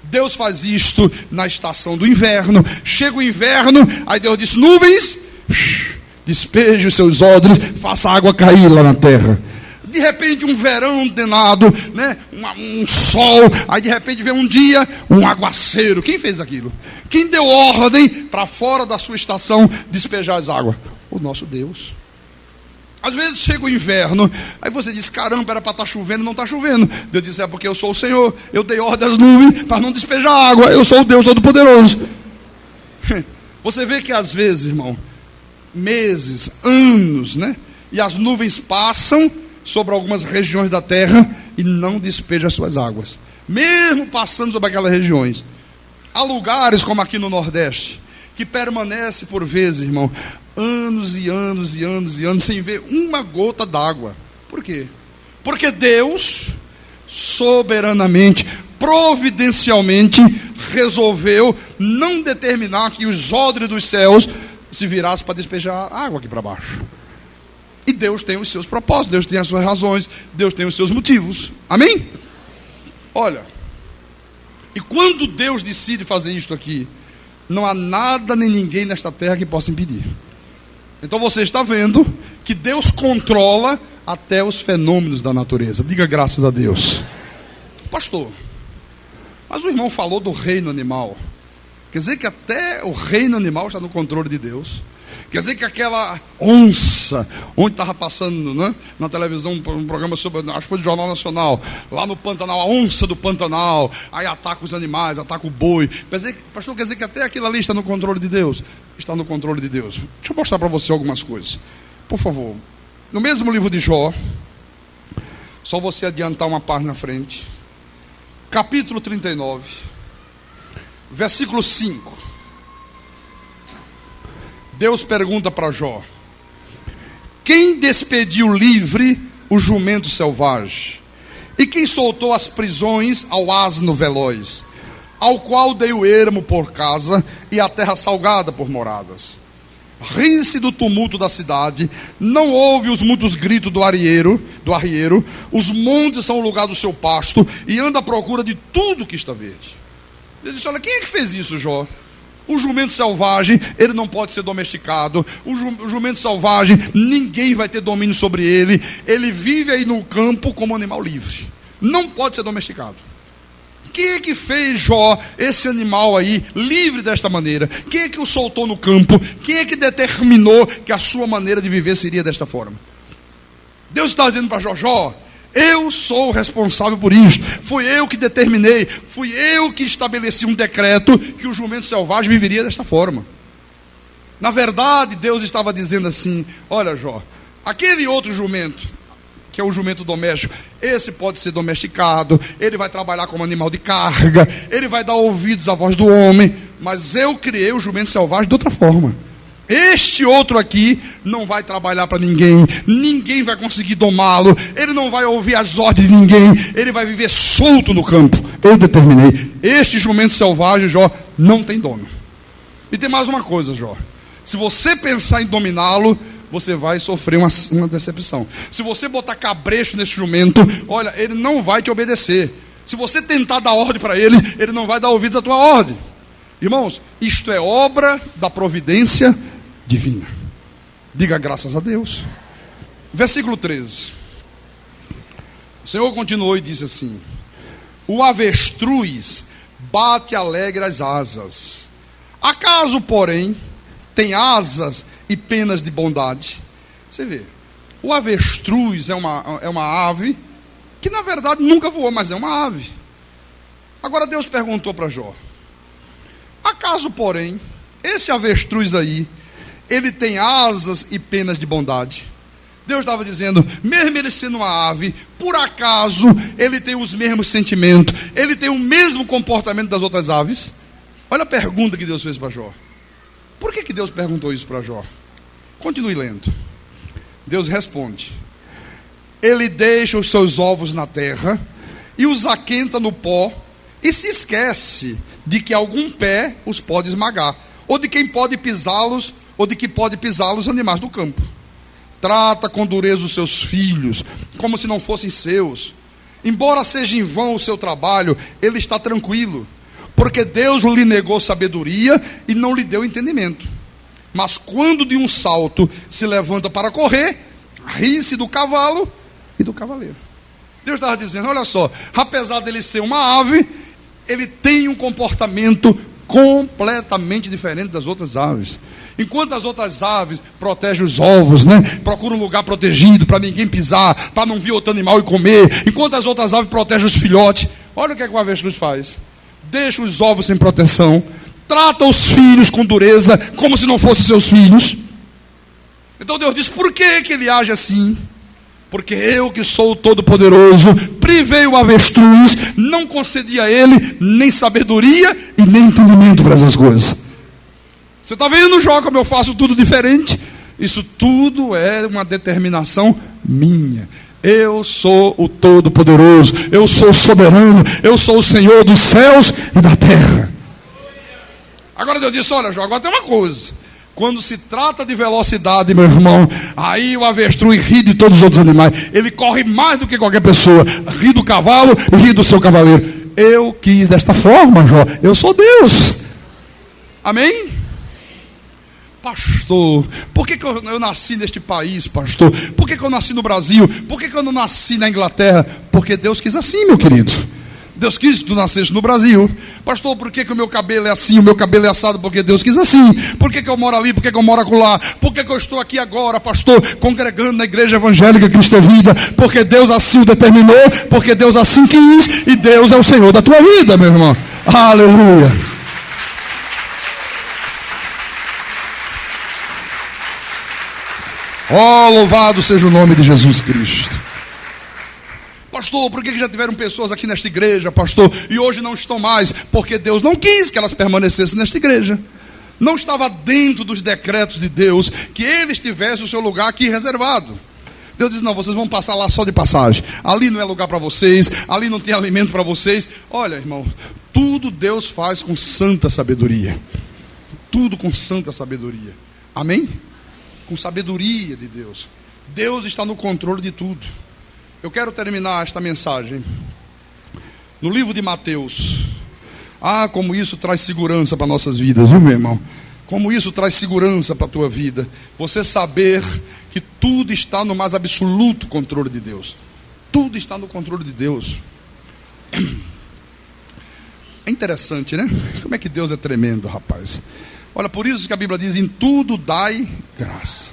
Deus faz isto na estação do inverno. Chega o inverno, aí Deus diz, nuvens, despeje os seus odres, faça a água cair lá na terra. De repente um verão danado, né? Um sol, aí de repente vem um dia, um aguaceiro. Quem fez aquilo? Quem deu ordem para fora da sua estação despejar as águas? O nosso Deus. Às vezes chega o inverno, aí você diz, caramba, era para estar chovendo, não está chovendo. Deus diz, é porque eu sou o Senhor, eu dei ordem às nuvens para não despejar água, eu sou o Deus Todo-Poderoso. Você vê que às vezes, irmão, meses, anos, né? E as nuvens passam sobre algumas regiões da terra e não despejam as suas águas. Mesmo passando sobre aquelas regiões. Há lugares como aqui no Nordeste, que permanece por vezes, irmão, anos e anos e anos e anos sem ver uma gota d'água. Por quê? Porque Deus soberanamente, providencialmente resolveu não determinar que os odres dos céus se virassem para despejar água aqui para baixo. E Deus tem os seus propósitos, Deus tem as suas razões, Deus tem os seus motivos. Amém? Olha, e quando Deus decide fazer isto aqui, não há nada nem ninguém nesta terra que possa impedir. Então você está vendo que Deus controla até os fenômenos da natureza. Diga graças a Deus. Pastor, mas o irmão falou do reino animal. Quer dizer que até o reino animal está no controle de Deus. Quer dizer que aquela onça, onde estava passando, né, na televisão um programa sobre, acho que foi do Jornal Nacional, lá no Pantanal, a onça do Pantanal, aí ataca os animais, ataca o boi. Pastor, quer dizer que até aquilo ali está no controle de Deus? Está no controle de Deus. Deixa eu mostrar para você algumas coisas. Por favor. No mesmo livro de Jó, só você adiantar uma página na frente. Capítulo 39, versículo 5. Deus pergunta para Jó: quem despediu livre o jumento selvagem? E quem soltou as prisões ao asno veloz? Ao qual dei o ermo por casa e a terra salgada por moradas. Ri-se do tumulto da cidade, não ouve os muitos gritos do arrieiro, os montes são o lugar do seu pasto, e anda à procura de tudo que está verde. Ele disse, olha, quem é que fez isso, Jó? O jumento selvagem, ele não pode ser domesticado. O jumento selvagem, ninguém vai ter domínio sobre ele. Ele vive aí no campo como animal livre. Não pode ser domesticado. Quem é que fez, Jó, esse animal aí, livre desta maneira? Quem é que o soltou no campo? Quem é que determinou que a sua maneira de viver seria desta forma? Deus está dizendo para Jó, Jó, Eu sou responsável por isso. Fui eu que determinei, fui eu que estabeleci um decreto que o jumento selvagem viveria desta forma. Na verdade, Deus estava dizendo assim: olha, Jó, aquele outro jumento, que é o jumento doméstico, esse pode ser domesticado, ele vai trabalhar como animal de carga, ele vai dar ouvidos à voz do homem, mas eu criei o jumento selvagem de outra forma. Este outro aqui não vai trabalhar para ninguém, ninguém vai conseguir domá-lo, ele não vai ouvir as ordens de ninguém, ele vai viver solto no campo. Eu determinei. Este jumento selvagem, Jó, não tem dono. E tem mais uma coisa, Jó: se você pensar em dominá-lo, você vai sofrer uma decepção. Se você botar cabresto nesse jumento, olha, ele não vai te obedecer. Se você tentar dar ordem para ele, ele não vai dar ouvidos à tua ordem. Irmãos, isto é obra da providência divina. Diga graças a Deus. Versículo 13. O Senhor continuou e disse assim: o avestruz bate alegre as asas. Acaso, porém, tem asas e penas de bondade? Você vê, o avestruz é uma ave que na verdade nunca voou, mas é uma ave. Agora Deus perguntou para Jó: acaso, porém, esse avestruz aí, ele tem asas e penas de bondade? Deus estava dizendo, mesmo ele sendo uma ave, por acaso ele tem os mesmos sentimentos, ele tem o mesmo comportamento das outras aves? Olha a pergunta que Deus fez para Jó. Por que Deus perguntou isso para Jó? Continue lendo. Deus responde: ele deixa os seus ovos na terra e os aquenta no pó, e se esquece de que algum pé os pode esmagar, ou de quem pode pisá-los, ou de que pode pisá-los os animais do campo. Trata com dureza os seus filhos, como se não fossem seus. Embora seja em vão o seu trabalho, ele está tranquilo, porque Deus lhe negou sabedoria e não lhe deu entendimento. Mas quando de um salto se levanta para correr, ri-se do cavalo e do cavaleiro. Deus estava dizendo, olha só, apesar dele ser uma ave, ele tem um comportamento completamente diferente das outras aves. Enquanto as outras aves protegem os ovos, procuram um lugar protegido para ninguém pisar, para não vir outro animal e comer. Enquanto as outras aves protegem os filhotes, olha o que o avestruz faz: deixa os ovos sem proteção, trata os filhos com dureza, como se não fossem seus filhos. Então Deus diz, por que ele age assim? Porque eu, que sou o Todo-Poderoso, privei o avestruz, não concedi a ele nem sabedoria e nem entendimento para essas coisas. Você está vendo, Jó, como eu faço tudo diferente? Isso tudo é uma determinação minha. Eu sou o Todo-Poderoso, eu sou o soberano, eu sou o Senhor dos céus e da terra. Agora Deus disse, olha, Jó, agora tem uma coisa: quando se trata de velocidade, meu irmão, aí o avestruz ri de todos os outros animais. Ele corre mais do que qualquer pessoa. Ri do cavalo, ri do seu cavaleiro. Eu quis desta forma, Jó. Eu sou Deus. Amém? Pastor, por que eu nasci neste país, pastor? Por que eu nasci no Brasil? Por que eu não nasci na Inglaterra? Porque Deus quis assim, meu querido. Deus quis que tu nascesse no Brasil. Pastor, por que o meu cabelo é assim, o meu cabelo é assado? Porque Deus quis assim. Por que eu moro ali, por que eu moro acolá? Por que eu estou aqui agora, pastor, congregando na igreja evangélica Cristo é Vida? Porque Deus assim o determinou, porque Deus assim quis, e Deus é o Senhor da tua vida, meu irmão. Aleluia. Oh, louvado seja o nome de Jesus Cristo. Pastor, por que já tiveram pessoas aqui nesta igreja, pastor, e hoje não estão mais? Porque Deus não quis que elas permanecessem nesta igreja. Não estava dentro dos decretos de Deus que eles tivessem o seu lugar aqui reservado. Deus diz, não, vocês vão passar lá só de passagem. Ali não é lugar para vocês, ali não tem alimento para vocês. Olha, irmão, tudo Deus faz com santa sabedoria. Tudo com santa sabedoria. Amém? Com sabedoria de Deus. Deus está no controle de tudo. Eu quero terminar esta mensagem no livro de Mateus. Ah, como isso traz segurança para nossas vidas, viu, meu irmão? Como isso traz segurança para a tua vida. Você saber que tudo está no mais absoluto controle de Deus. Tudo está no controle de Deus. É interessante, né? Como é que Deus é tremendo, rapaz. Olha, por isso que a Bíblia diz, em tudo dai graça.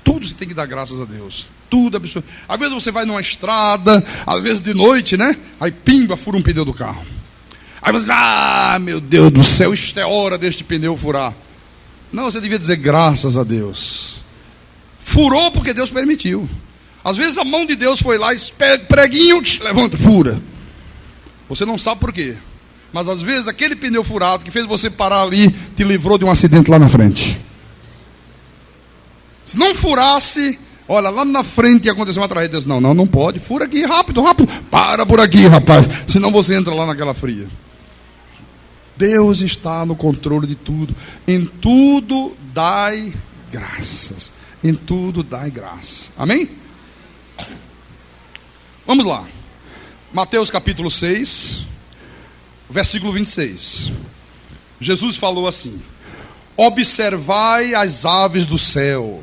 Tudo você tem que dar graças a Deus. tudo absurdo. Às vezes você vai numa estrada, às vezes de noite, né? Aí pimba, fura um pneu do carro. Aí você, meu Deus do céu, isto é hora deste pneu furar. Não, você devia dizer graças a Deus. Furou porque Deus permitiu. Às vezes a mão de Deus foi lá, preguinho, levanta, fura. Você não sabe por quê. Mas às vezes aquele pneu furado que fez você parar ali, te livrou de um acidente lá na frente. Se não furasse, olha, lá na frente ia acontecer uma tragédia. Deus, não pode, fura aqui, rápido, para por aqui, rapaz, senão você entra lá naquela fria. Deus está no controle de tudo. Em tudo dai graças. Em tudo dai graças. Amém? Vamos lá. Mateus capítulo 6, versículo 26. Jesus falou assim: observai as aves do céu.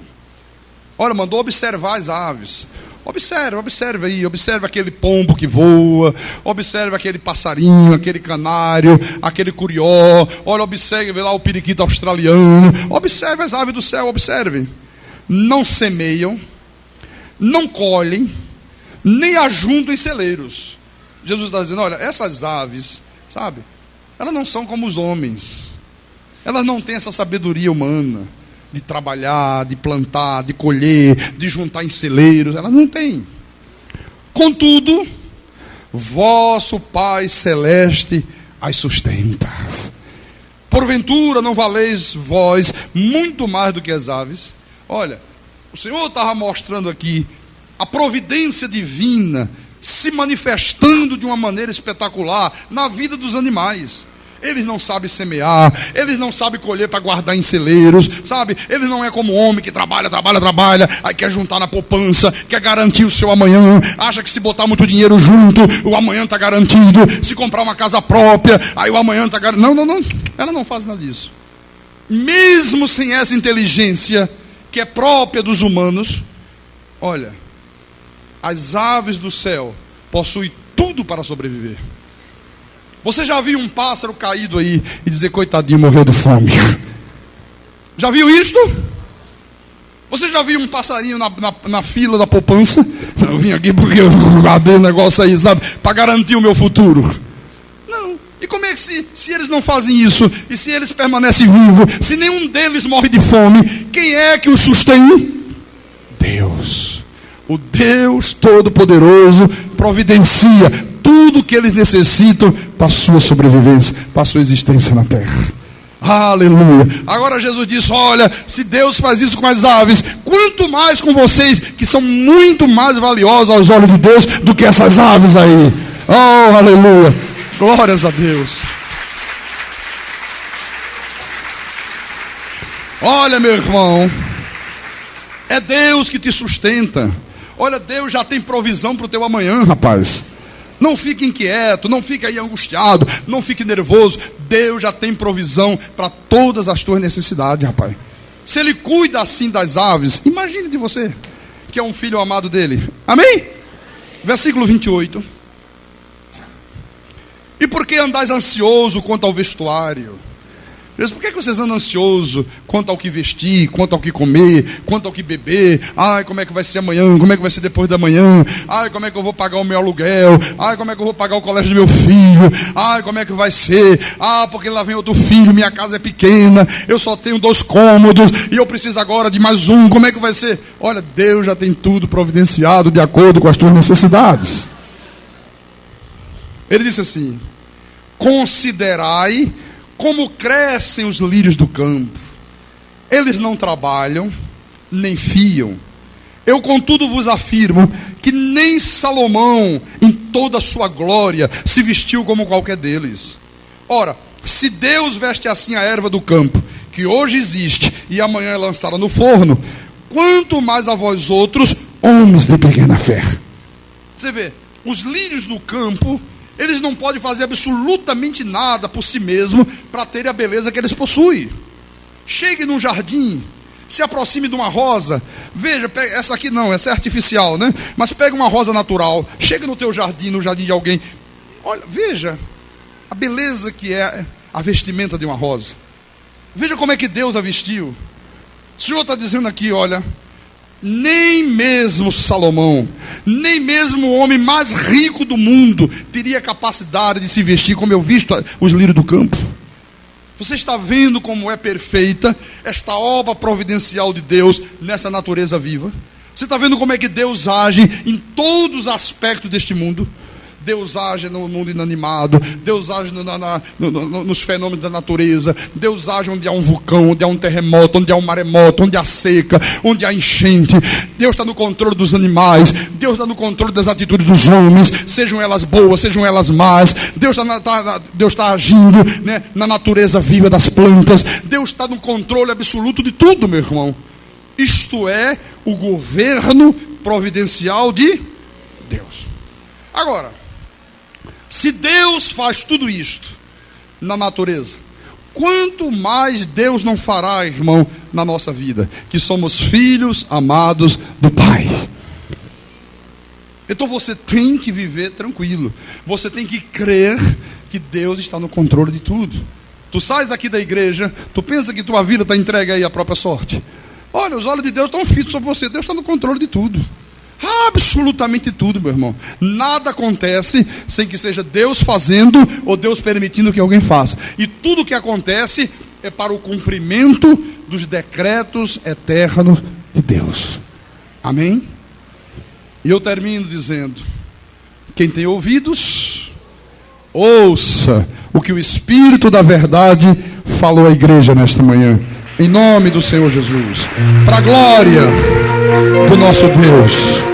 Olha, mandou observar as aves. Observe aí, observe aquele pombo que voa, observe aquele passarinho, aquele canário, aquele curió. Olha, observe lá o periquito australiano. Observe as aves do céu, observe. Não semeiam, não colhem, nem ajuntam em celeiros. Jesus está dizendo, olha, essas aves, sabe, elas não são como os homens. Elas não têm essa sabedoria humana de trabalhar, de plantar, de colher, de juntar em celeiros. Elas não têm. Contudo, vosso Pai Celeste as sustenta. Porventura não valeis vós muito mais do que as aves? Olha, o Senhor estava mostrando aqui a providência divina se manifestando de uma maneira espetacular na vida dos animais. Eles não sabem semear, eles não sabem colher para guardar em celeiros, sabe? Eles não é como o homem que trabalha, aí quer juntar na poupança, quer garantir o seu amanhã, acha que se botar muito dinheiro junto, o amanhã está garantido. Se comprar uma casa própria, aí o amanhã está garantido. Não, ela não faz nada disso. Mesmo sem essa inteligência que é própria dos humanos, olha, as aves do céu possuem tudo para sobreviver. Você já viu um pássaro caído aí e dizer, coitadinho, morreu de fome? Já viu isto? Você já viu um passarinho na fila da poupança? Eu vim aqui porque eu guardei um negócio aí, sabe, para garantir o meu futuro. Não. E como é que se eles não fazem isso, e se eles permanecem vivos, se nenhum deles morre de fome, quem é que os sustém? Deus. O Deus Todo-Poderoso providencia tudo que eles necessitam para a sua sobrevivência, para a sua existência na terra. Aleluia. Agora Jesus disse, olha, se Deus faz isso com as aves, quanto mais com vocês, que são muito mais valiosos aos olhos de Deus do que essas aves aí. Oh, aleluia. Glórias a Deus. Olha, meu irmão, é Deus que te sustenta. Olha, Deus já tem provisão para o teu amanhã, rapaz. Não fique inquieto, não fique aí angustiado, não fique nervoso. Deus já tem provisão para todas as tuas necessidades, rapaz. Se Ele cuida assim das aves, imagine de você, que é um filho amado dele. Amém? Versículo 28. E por que andais ansioso quanto ao vestuário? Por que vocês andam ansiosos quanto ao que vestir, quanto ao que comer, quanto ao que beber? Ai, como é que vai ser amanhã? Como é que vai ser depois da manhã? Ai, como é que eu vou pagar o meu aluguel? Ai, como é que eu vou pagar o colégio do meu filho? Ai, como é que vai ser? Ah, porque lá vem outro filho, minha casa é pequena, eu só tenho 2 cômodos e eu preciso agora de mais um. Como é que vai ser? Olha, Deus já tem tudo providenciado de acordo com as tuas necessidades. Ele disse assim: considerai como crescem os lírios do campo. Eles não trabalham, nem fiam. Eu, contudo, vos afirmo que nem Salomão, em toda a sua glória, se vestiu como qualquer deles. Ora, se Deus veste assim a erva do campo, que hoje existe e amanhã é lançada no forno, quanto mais a vós outros, homens de pequena fé. Você vê, os lírios do campo, eles não podem fazer absolutamente nada por si mesmos para terem a beleza que eles possuem. Chegue num jardim, se aproxime de uma rosa. Veja, essa aqui não, essa é artificial, né? Mas pega uma rosa natural. Chega no teu jardim, no jardim de alguém. Olha, veja a beleza que é a vestimenta de uma rosa. Veja como é que Deus a vestiu. O Senhor está dizendo aqui, olha, nem mesmo Salomão, nem mesmo o homem mais rico do mundo teria capacidade de se vestir como eu visto os lírios do campo. Você está vendo como é perfeita esta obra providencial de Deus nessa natureza viva? Você está vendo como é que Deus age em todos os aspectos deste mundo? Deus age no mundo inanimado, Deus age nos fenômenos da natureza, Deus age onde há um vulcão, onde há um terremoto, onde há um maremoto, onde há seca, onde há enchente. Deus está no controle dos animais, Deus está no controle das atitudes dos homens, sejam elas boas, sejam elas más. Deus está agindo, né, na natureza viva das plantas. Deus está no controle absoluto de tudo, meu irmão. Isto é o governo providencial de Deus. Agora, se Deus faz tudo isto na natureza, quanto mais Deus não fará, irmão, na nossa vida, que somos filhos amados do Pai. Então você tem que viver tranquilo, você tem que crer que Deus está no controle de tudo. Tu sais aqui da igreja, tu pensa que tua vida está entregue aí à própria sorte. Olha, os olhos de Deus estão fitos sobre você, Deus está no controle de tudo. Absolutamente tudo, meu irmão. Nada acontece sem que seja Deus fazendo ou Deus permitindo que alguém faça. E tudo que acontece é para o cumprimento dos decretos eternos de Deus. Amém? E eu termino dizendo: quem tem ouvidos, ouça o que o Espírito da verdade falou à igreja nesta manhã. Em nome do Senhor Jesus, para a glória do nosso Deus.